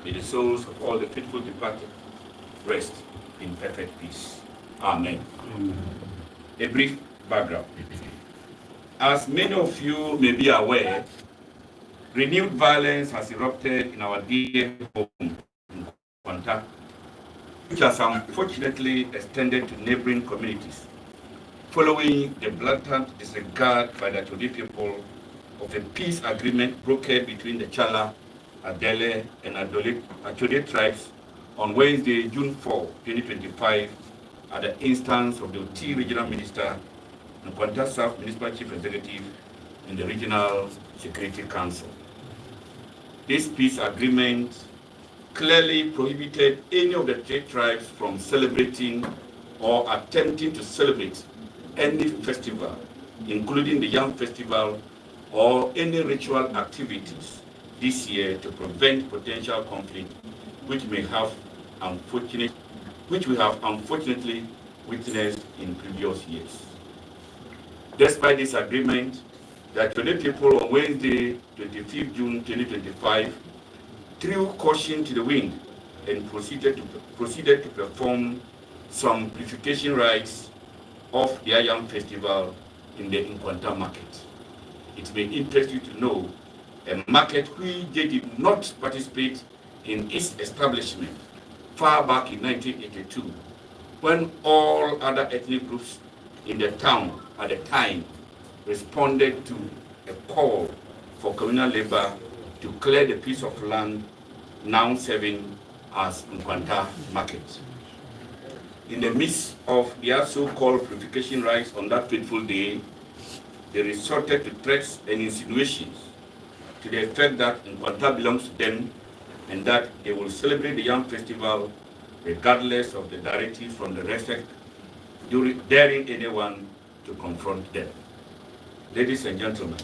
May the souls of all the faithful departed rest in perfect peace. Amen. A brief background. As many of you may be aware, renewed violence has erupted in our dear home, Nkwanta, which has unfortunately extended to neighboring communities, following the blatant disregard by the Achode people of a peace agreement brokered between the Challa, Adele, and Achode tribes on Wednesday, June 4, 2025, at the instance of the OT Regional Minister, Nkwanta South Municipal Chief Executive, and the Regional Security Council. This peace agreement clearly prohibited any of the three tribes from celebrating or attempting to celebrate any festival, including the Yam Festival or any ritual activities this year to prevent potential conflict which we have unfortunately witnessed in previous years. Despite this agreement, the Achode people on Wednesday, 25 June 2025, threw caution to the wind and proceeded to perform some purification rites of the Yam Festival in the Nkwanta market. It may interest you to know a market which they did not participate in its establishment far back in 1982, when all other ethnic groups in the town at the time responded to a call for communal labor to clear the piece of land now serving as Nkwanta market. In the midst of their so-called purification rites on that fateful day, they resorted to threats and insinuations to the effect that Nkwanta belongs to them and that they will celebrate the Yam Festival regardless of the directives from the respect, daring anyone to confront them. Ladies and gentlemen,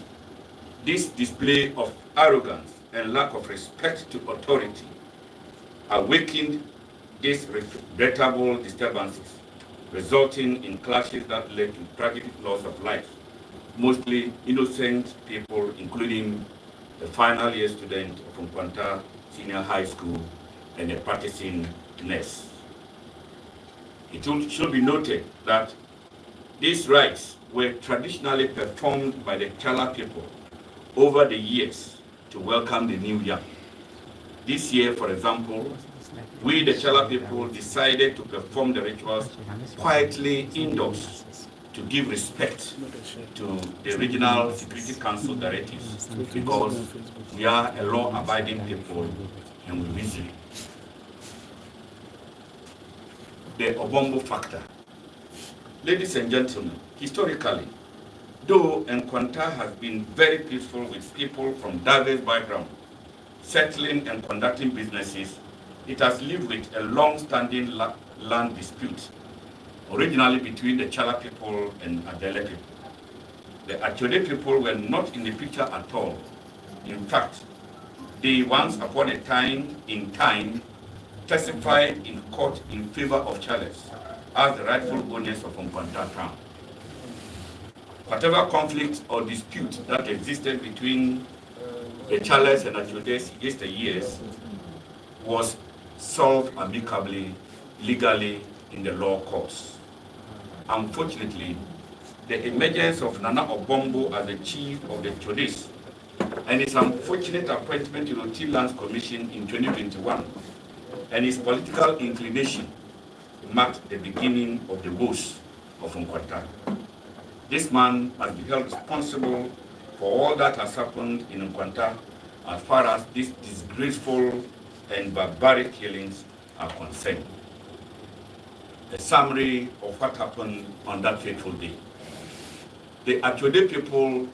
this display of arrogance and lack of respect to authority awakened these regrettable disturbances, resulting in clashes that led to tragic loss of life, mostly innocent people, including the final year student of Nkwanta Senior High School and a practicing nurse. It should be noted that these rites were traditionally performed by the Challa people over the years to welcome the new year. This year, for example, we, the Challa people, decided to perform the rituals quietly indoors to give respect to the Regional Security Council directives, because we are a law-abiding people and we reason. The Obamu factor. Ladies and gentlemen, historically, though Nkwanta has been very peaceful with people from diverse backgrounds, settling and conducting businesses, it has lived with a long-standing land dispute, originally between the Challa people and Adele people. The Achode people were not in the picture at all. In fact, they once upon a time, testified in court in favor of Challas as the rightful owners of Nkwanta town. Whatever conflict or dispute that existed between the Challas and Achodes yesteryears was solved amicably, legally, in the law courts. Unfortunately, the emergence of Nana Obombo as the chief of the Achodes and his unfortunate appointment to the OT Lands Commission in 2021 and his political inclination marked the beginning of the woes of Nkwanta. This man must be held responsible for all that has happened in Nkwanta as far as these disgraceful and barbaric killings are concerned. A summary of what happened on that fateful day. The Achode people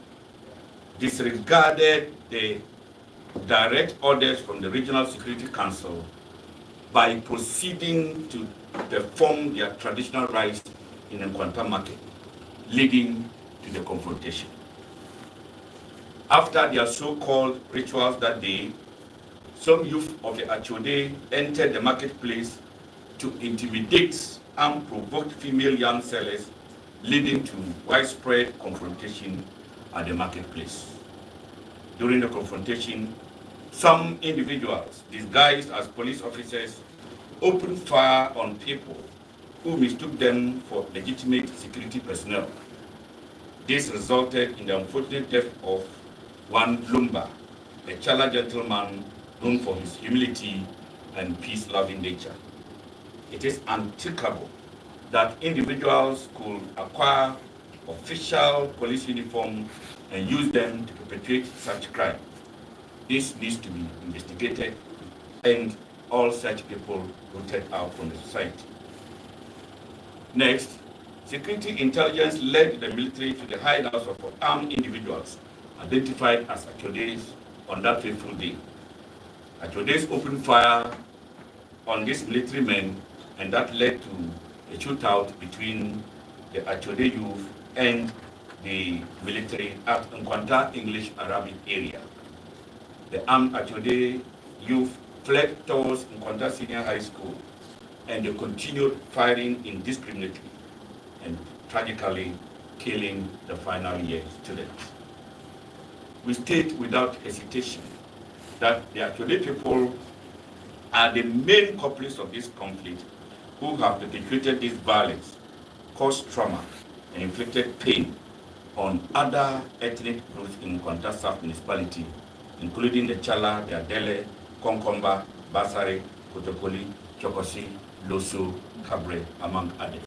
disregarded the direct orders from the Regional Security Council by proceeding to perform their traditional rites in the Nkwanta market, leading to the confrontation. After their so-called rituals that day, some youth of the Achode entered the marketplace to intimidate and provoke female young sellers, leading to widespread confrontation at the marketplace. During the confrontation, Some individuals, disguised as police officers, opened fire on people who mistook them for legitimate security personnel. This resulted in the unfortunate death of one Lumba, a Challa gentleman known for his humility and peace-loving nature. It is unthinkable that individuals could acquire official police uniform and use them to perpetrate such crime. This needs to be investigated and all such people rooted out from the society. Next, security intelligence led the military to the hideouts of armed individuals identified as Achodes on that fateful day. Achodes opened fire on these military men, and that led to a shootout between the Achode youth and the military at Nkwanta English Arabic area. The armed Achode youth fled towards Nkwanta Senior High School, and they continued firing indiscriminately and tragically killing the final year students. We state without hesitation that the Achode people are the main culprits of this conflict who have perpetrated this violence, caused trauma, and inflicted pain on other ethnic groups in Nkwanta South Municipality, including the Challa, the Adele, Konkomba, Basare, Kotokoli, Chokosi, Loso, Kabre, among others.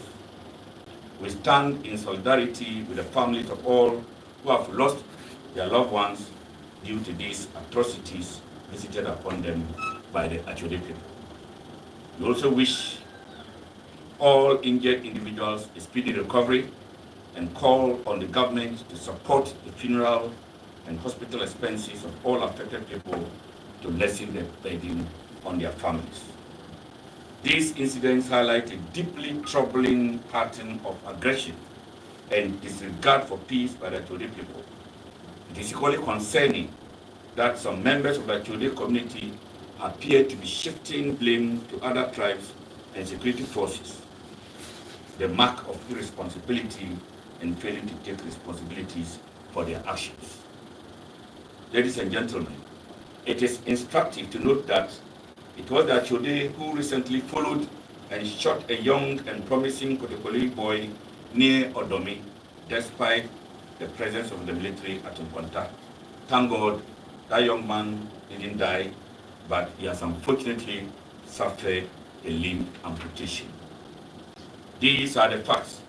We stand in solidarity with the families of all who have lost their loved ones due to these atrocities visited upon them by the Achode people. We also wish all injured individuals a speedy recovery and call on the government to support the funeral and hospital expenses of all affected people to lessen the burden on their families. These incidents highlight a deeply troubling pattern of aggression and disregard for peace by the Achode people. It is equally concerning that some members of the Achode community appear to be shifting blame to other tribes and security forces, the mark of irresponsibility and failing to take responsibilities for their actions. Ladies and gentlemen, it is instructive to note that it was the Achode who recently followed and shot a young and promising Kotokoli boy near Odomi, despite the presence of the military at Nkwanta. Thank God that young man didn't die, but he has unfortunately suffered a limb amputation. These are the facts.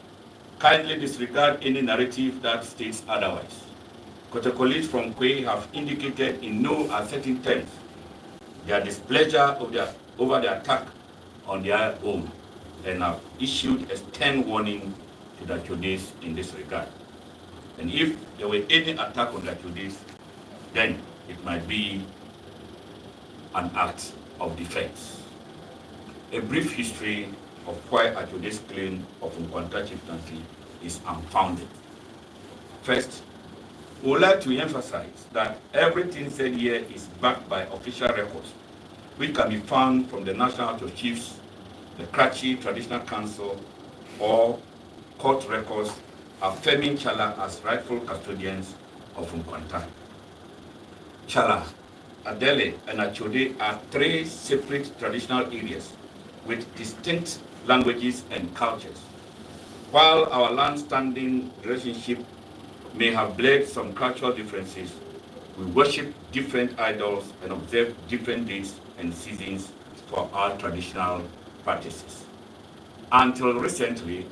Kindly disregard any narrative that states otherwise. Kotokolis from Kwe have indicated in no uncertain terms their displeasure over the attack on their own and have issued a stern warning to the Achodes in this regard. And if there were any attack on the Achodes, then it might be an act of defense. A brief history of why Achode's claim of Nkwanta chieftaincy is unfounded. First, we would like to emphasize that everything said here is backed by official records, which can be found from the National House of Chiefs, the Kratchi Traditional Council, or court records affirming Challa as rightful custodians of Nkwanta. Challa, Adele, and Achode are three separate traditional areas with distinct languages and cultures. While our long-standing relationship may have bled some cultural differences, we worship different idols and observe different dates and seasons for our traditional practices. Until recently,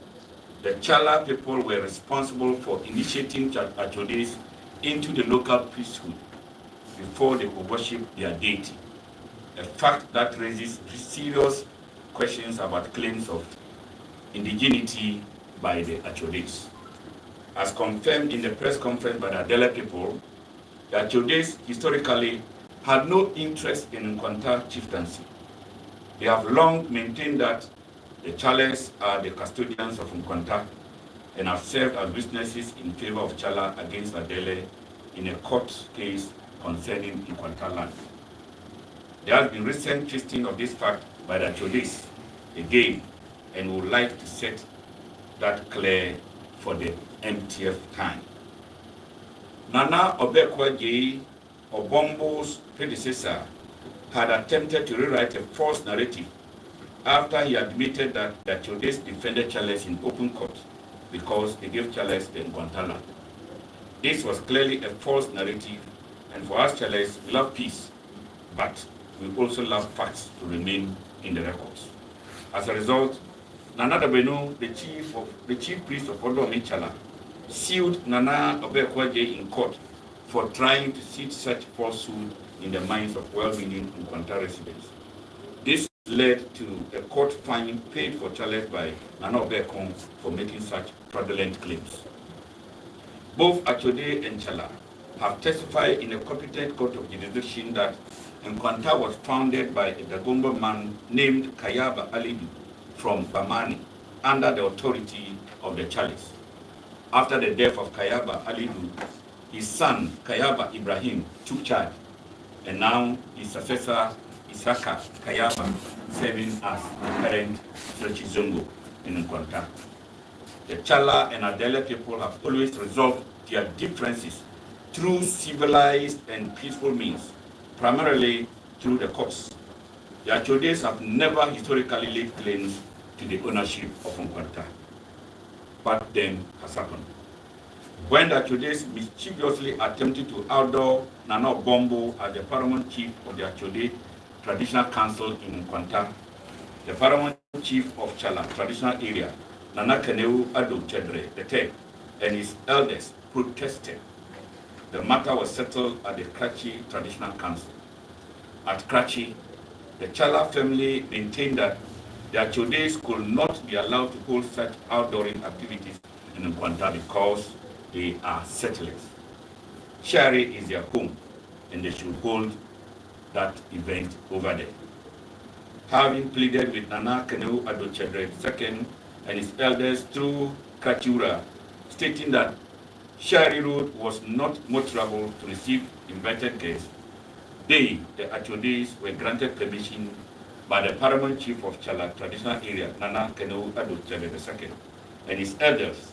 the Challa people were responsible for initiating Achodes into the local priesthood before they could worship their deity, a fact that raises serious questions about claims of indigeneity by the Achodes. As confirmed in the press conference by the Adele people, the Achodes historically had no interest in Nkwanta chieftaincy. They have long maintained that the Challas are the custodians of Nkwanta and have served as witnesses in favor of Challa against Adele in a court case concerning Nkwanta land. There has been recent twisting of this fact by the Achodes again, and would like to set that clear for the MTF time. Nana Obekwa J Obambo's predecessor had attempted to rewrite a false narrative after he admitted that the Achodes defended Charles in open court because they gave Charles the Nkwanta land. This was clearly a false narrative, and for us Charles, we love peace, but we also love facts to remain in the records. As a result, Nana Dabeno, the chief priest of Obamu Challa, sued Nana Obekwaje in court for trying to seed such falsehood in the minds of well-meaning Nkwanta residents. This led to a court fine paid for Charles by Nana Obekwaje for making such fraudulent claims. Both Achode and Challa have testified in a competent court of jurisdiction that Nkwanta was founded by a Dagomba man named Kayaba Alidu from Bamani under the authority of the Charles. After the death of Kayaba Alidu, his son Kayaba Ibrahim took charge, and now his successor Isaka Kayaba serving as the current Srechizongo in Nkwanta. The Challa and Adele people have always resolved their differences through civilized and peaceful means, primarily through the courts. The Achodes have never historically laid claims to the ownership of Nkwanta. But then has happened. When the Achodes mischievously attempted to outlaw Nana Obambo as the paramount chief of the Achode Traditional Council in Nkwanta, the paramount chief of Challa traditional area, Nana Kaneu Ado Chedre III, and his elders protested. The matter was settled at the Krachi Traditional Council. At Krachi, the Challa family maintained that the Achodes could not be allowed to hold such outdooring activities in Nkwanta because they are settlers. Shari is their home, and they should hold that event over there. Having pleaded with Nana Kaneu Adochedre II and his elders through Kachura, stating that Shari Road was not motorable to receive invited guests, they, the Achodes, were granted permission by the paramount chief of Challa traditional area, Nana Kaneu Adochedre II, and his elders.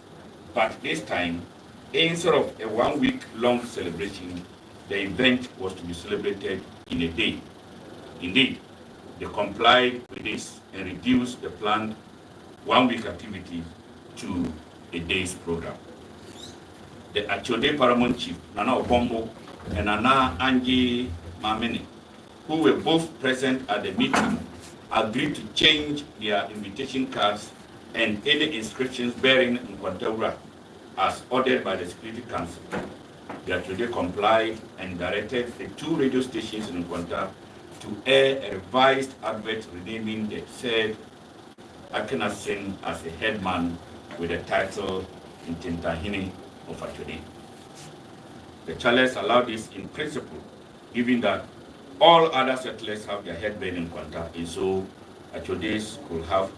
But this time, instead of a 1 week long celebration, the event was to be celebrated in a day. Indeed, they complied with this and reduced the planned 1 week activity to a day's program. The Achode paramount chief, Nana Obambo, and Nana Angie Mamene, who were both present at the meeting, agreed to change their invitation cards and any inscriptions bearing Nkwanta as ordered by the Security Council. The Achode complied and directed the 2 radio stations in Nkwanta to air a revised advert renaming the said Akenasin as a headman with the title Intentahini of Achode. The Charles allowed this in principle, given that all other settlers have their headman in Nkwanta, and so Achodes could have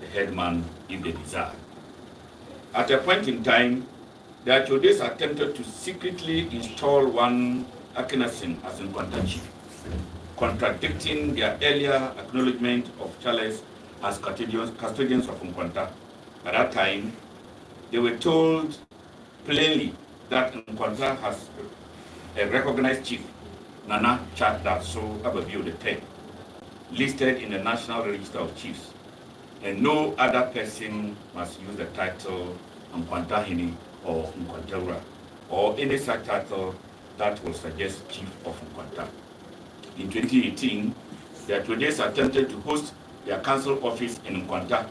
the headman if they desire. At a point in time, the Achodes attempted to secretly install one Akenasin as Nkwanta chief, contradicting their earlier acknowledgement of Charles as custodians of Nkwanta. At that time, they were told plainly that Nkwanta has a recognized chief, Nana Chadaso Ababio III, listed in the National Register of Chiefs, and no other person must use the title Nkwanta Hini or Nkwanta or any such title that will suggest chief of Nkwanta. In 2018, the Achodes attempted to host their council office in Nkwanta.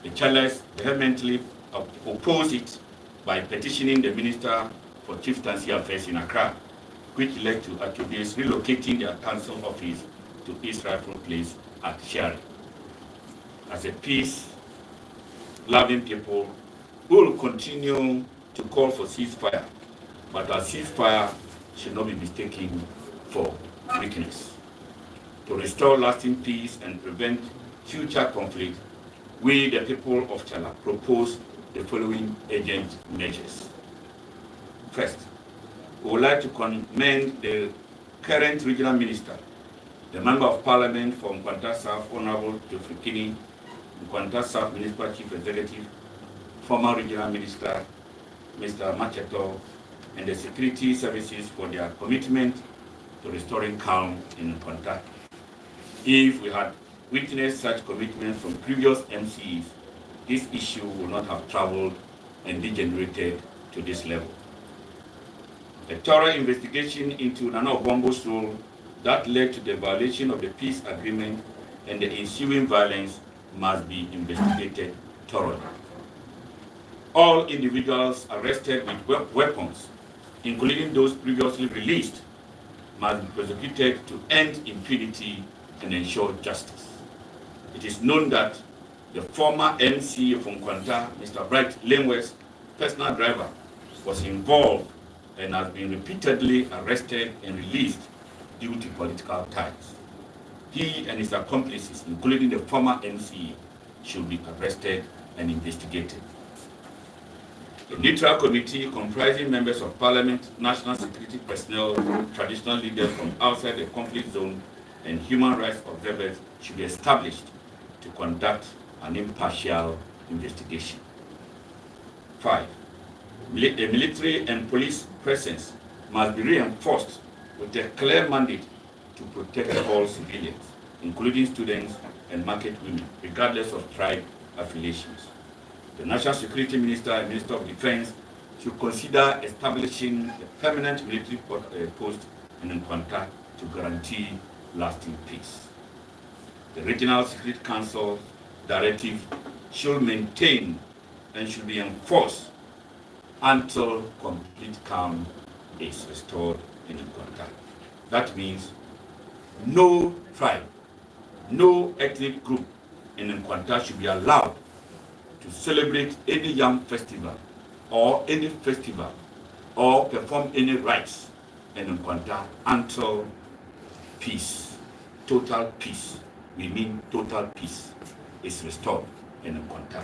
The Charles vehemently opposed it by petitioning the Minister for Chieftaincy Affairs in Accra, which led to Achodes relocating their council office to East Rifle Place at Shari. As a peace-loving people, we will continue to call for ceasefire, but our ceasefire should not be mistaken for weakness. To restore lasting peace and prevent future conflict, we, the people of Challa, propose the following urgent measures. First, we would like to commend the current regional minister, the Member of Parliament for Nkwanta South, Honorable Tofrikini, Nkwanta South Municipal Chief Executive, former regional minister, Mr. Macheto, and the security services for their commitment to restoring calm in Nkwanta. If we had witnessed such commitment from previous MCs, this issue would not have traveled and degenerated to this level. A thorough investigation into Nana Obamu's role that led to the violation of the peace agreement and the ensuing violence must be investigated thoroughly. All individuals arrested with weapons, including those previously released, must be prosecuted to end impunity and ensure justice. It is known that the former MC of Nkwanta, Mr. Bright Lanewa's personal driver, was involved and has been repeatedly arrested and released due to political ties. He and his accomplices, including the former MC, should be arrested and investigated. A neutral committee comprising members of parliament, national security personnel, traditional leaders from outside the conflict zone, and human rights observers should be established to conduct an impartial investigation. 5. A military and police presence must be reinforced with a clear mandate to protect all civilians, including students and market women, regardless of tribe affiliations. The National Security Minister and Minister of Defense should consider establishing a permanent military post in Nkwanta to guarantee lasting peace. The Regional Security Council directive should maintain and should be enforced until complete calm is restored in Nkwanta. That means no tribe, no ethnic group in Nkwanta should be allowed to celebrate any yam festival or perform any rites in Nkwanta until peace, total peace, we mean total peace, is restored in Nkwanta.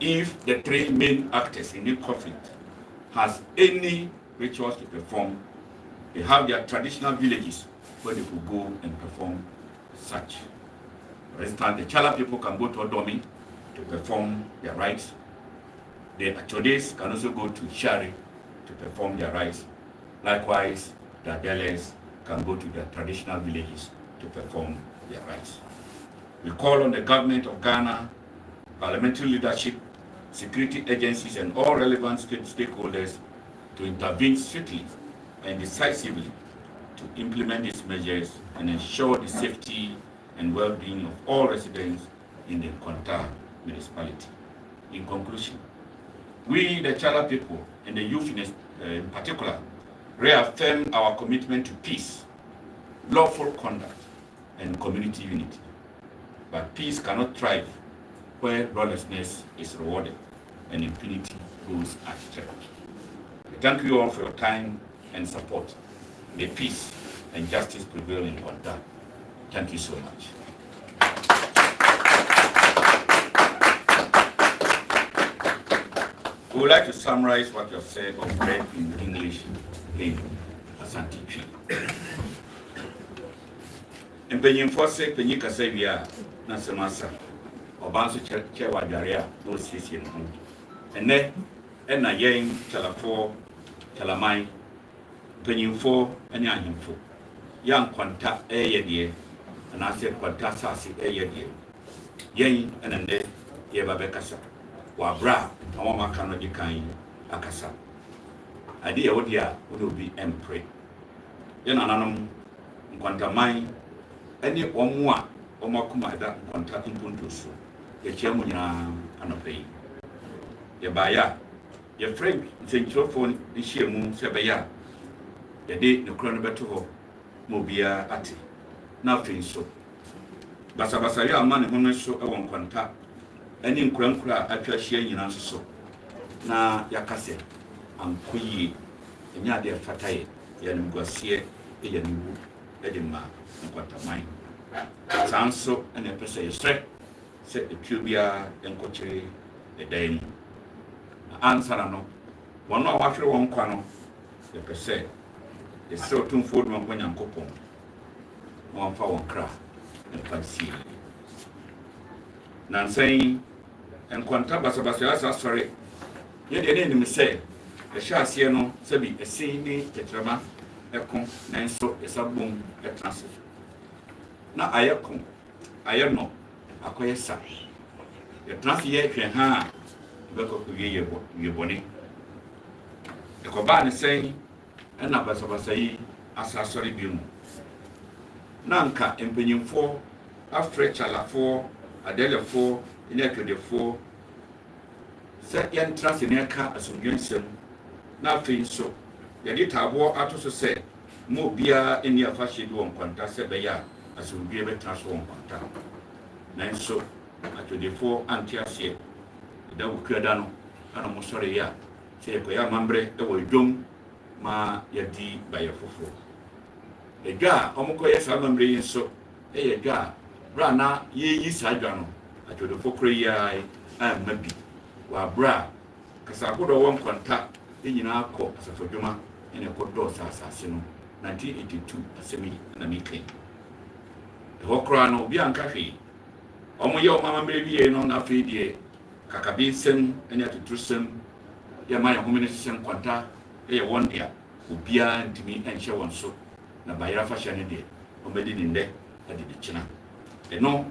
If the three main actors in the conflict has any rituals to perform, they have their traditional villages where they could go and perform such. For instance, the Challa people can go to Odomi to perform their rites. The Achodes can also go to Shari to perform their rites. Likewise, the Adeles can go to their traditional villages to perform their rites. We call on the government of Ghana, parliamentary leadership, security agencies, and all relevant stakeholders to intervene swiftly and decisively to implement these measures and ensure the safety and well-being of all residents in the Nkwanta municipality. In conclusion, we, the Challa people, and the youth in particular, reaffirm our commitment to peace, lawful conduct, and community unity. But peace cannot thrive where lawlessness is rewarded and impunity goes unchecked. Thank you all for your time and support. May peace and justice prevail in Nkwanta. Thank you so much. We would like to summarize what you have said or read in English in Asante Twi. Mpenyimfo se penyi kasa bia na semasa obanso che wadware a no siesie no ene na yen telafo telamai mpenyimfo ene ahimfo ya Nkwanta eyede na ase Nkwanta sase eyede yen ene ye babekasa wabra awon maka no dikan akasa ade ye wodi a wodi obi empre ye nananom Nkwanta man ene omo a omakuma da Nkwanta impunto so ye chiamu nyina anopai ye baya ye friend nsentrofo ni hiemu se beya ye de ne kro no beto ho mo bia ate na afin so basa ya ama ne hono so e won Nkwanta ene nkura atwa hia nyina so na yakase ankoyi enya de fataye ye nimguasie e ye niwu e de ma Nkwanta man sanso ene pese yesre se etubia enkochire edan ansara no wono a wahwere won kwa no ye pese yesre otumfo do man Nyankopon won fa won kra enfansi nansen Nkwanta basa asa sorry ye de ne nim se Shasia no, Sabi, a scene, a drama, a con, and so a sub-boom, a transit. Now I am no, a quiet sa. The transit can have your bonnet. The Coban is saying, and I was saying, as a sorry bill. Nanka empenyim 4 afre Challa 4 adele 4 inekede 4 se yen trase ne ka asomdwensem na afei so yedi tabo ato so se mo bia eni afahye bi won kwanta se be ya asomdwe be traso won kwanta na nso atode 4 antiase da wukwada no ana mo sore ya se ko ya mambre e wo dwom ma yedi baye fofo Ega, omuko yes amamre yin so. Ega, bra na ye yi sadwa no. Atwodo fokore yai mabi. Wa bra kasa kodo won kwanta enyina akọ asafodwuma ene kodo asase no 1982 asemi na mikai. Hokora no obi anka hwe. Omo ye omamre biye no na afi die kakabi nsem ene atutrusem ye ma ye homene sisem kwanta ye wondia obia ntimi enhye won so. Na bayira fashion de o medi nde ade de china eno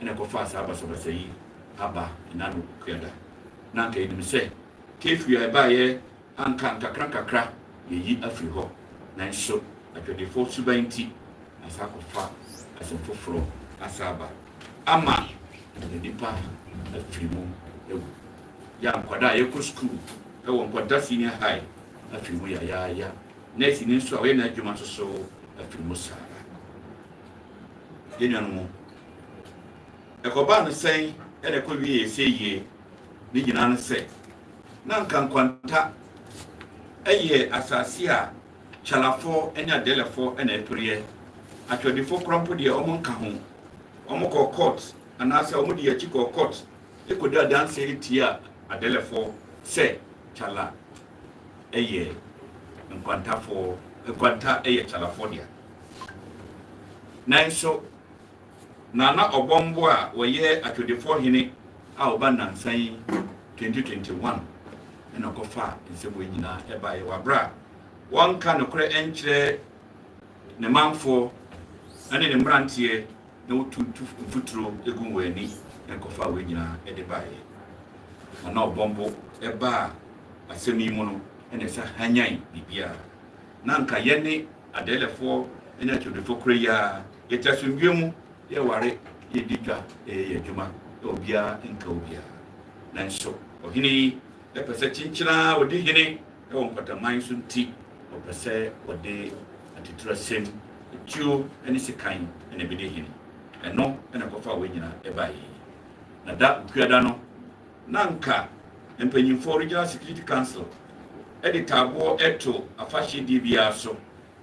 ene ko fa sa abasobasa yi aba ina no kuada na nka edim se kefu ya ba ye anka kakra ye yi afri ho na nso atwede fo subanti asa ko fa asemfoforo asaba ama de dipa afri mu ewu ya nkwada ye ko school e won kwada senior high afri mu ya nesi ni nso awe na adwuma so afiri musara yenyan mu ekoba no sen ene ko wie eseye ni gina no se na nkwanta eye asase a Challafo ene adelefo ene epriye atwodifo krompo de omo nka ho omo ko court anase omo de achi ko court ekoda dance etia adelefo se Challa eye Nkwanta eye Challafo dia nanso nana obombo a woye atwodefo hene a oba nansan 2021 ena kofa nsebo nyina eba ye wabra wanka no kore enkyere ne manfo ane ne mrantie na wotutu mfuturo egu wani enkofa we nyina ede bae nana obombo eba asemi mu no ene sa hanyan bibia nanka yene adelefo ene atwodefo kore ya yetasundwemu ye ware ye didwa ye djuma obia nka obia nanso ohini epese chinchina odi hini e won kwataman so nti opese ode atitura sem tuo ene sikan ene bede hini eno ene kofa we nyina e bae na da kuada no nanka empanyimfo regional security council editabo eto afahye dibia so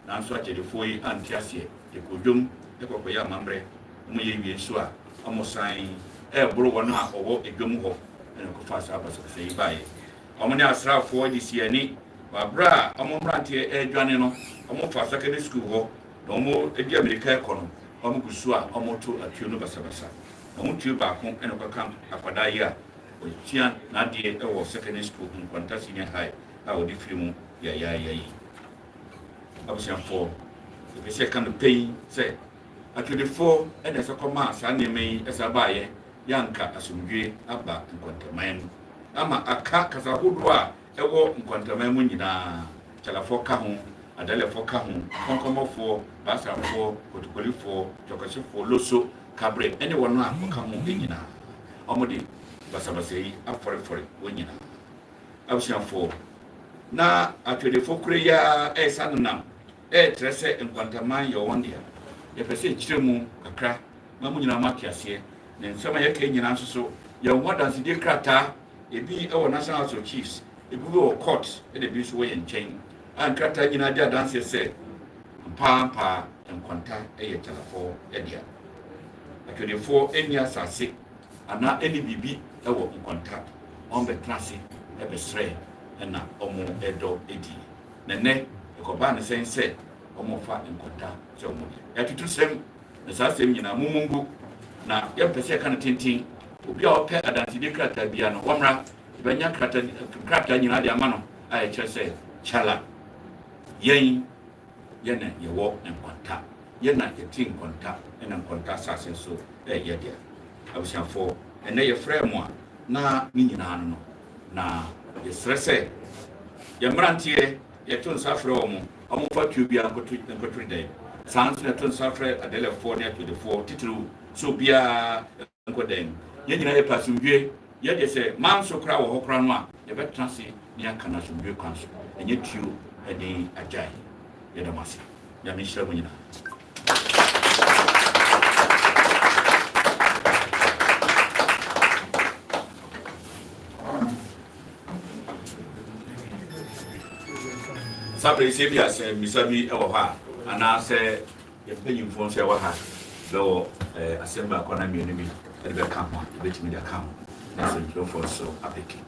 nanso akyedefo yi antiase ekodom ekokoya mamre mu ye wie so a amosan bro wono a owo edwom ho ene kofa sa abaso sei bae omone asrafo di siani wabra omomrante edwane no omofa secondary school ho no mo edi America ekono omogusu a omoto atuo no basabasa omotuo ba ko ene kokam akwada yi a otia na de ewo secondary school Nkwanta senior high a odi firimu ya yi abusianfo ebe kan pay se atwodefo ene se koma sa nemi esa baaye yanka asumdwe aba Nkwantaman ama aka kasa hodo a ewo Nkwantaman mu nyina Challafo ka ho adelefo ka ho konkomofo basafo kotokolifo tokosifo loso kabre ene wono a ka ho nyina omode basabasa yi aforefore wonyina abusianfo na atwodefo kure ya esanam trese Nkwantaman yo wondia ye pese chiremu kakra mamu nyina makiase ne nsema ye ka nyina nso ye wadanse de krata ebi ewo national house of chiefs ebi wo court e bi so ye nchen an krata nyina dia dance se pampa Nkwanta ye Challafo edia atwodefo eni asase ana eni bibi ewo Nkwanta on be trase e be sre na omo edo edi nene ekoba ne sense omo fa Nkwanta se omo ya tutu sem na sa sem nyina mumungu na ya pese kan tintin obi a ope adanti de krata bia no wamra benya krata nyina de amano I just say Challa. Yen Yena ye walk and Nkwanta. Yena ye ting Nkwanta and Nkwanta sassing so ye dear. I was for and they your friend one. Na Minano. Na ye stresse. Ye Mrantie, ye tun suffer almost what you be uncle to day. Sounds that tun suffer at the 4 near to the 42. So be a uncle then. Yenna a person ye they say, Man so crowd or cranwa, the better transit near Canation View Council, and yet you a day a jay. Yedamasi. Yamisha Wina. Sabri Sabia said, Missabi Ewaha, and I say, you're paying for Sewaha, though assemble economy enemy at the camp, which media account. That's a job for so a picking.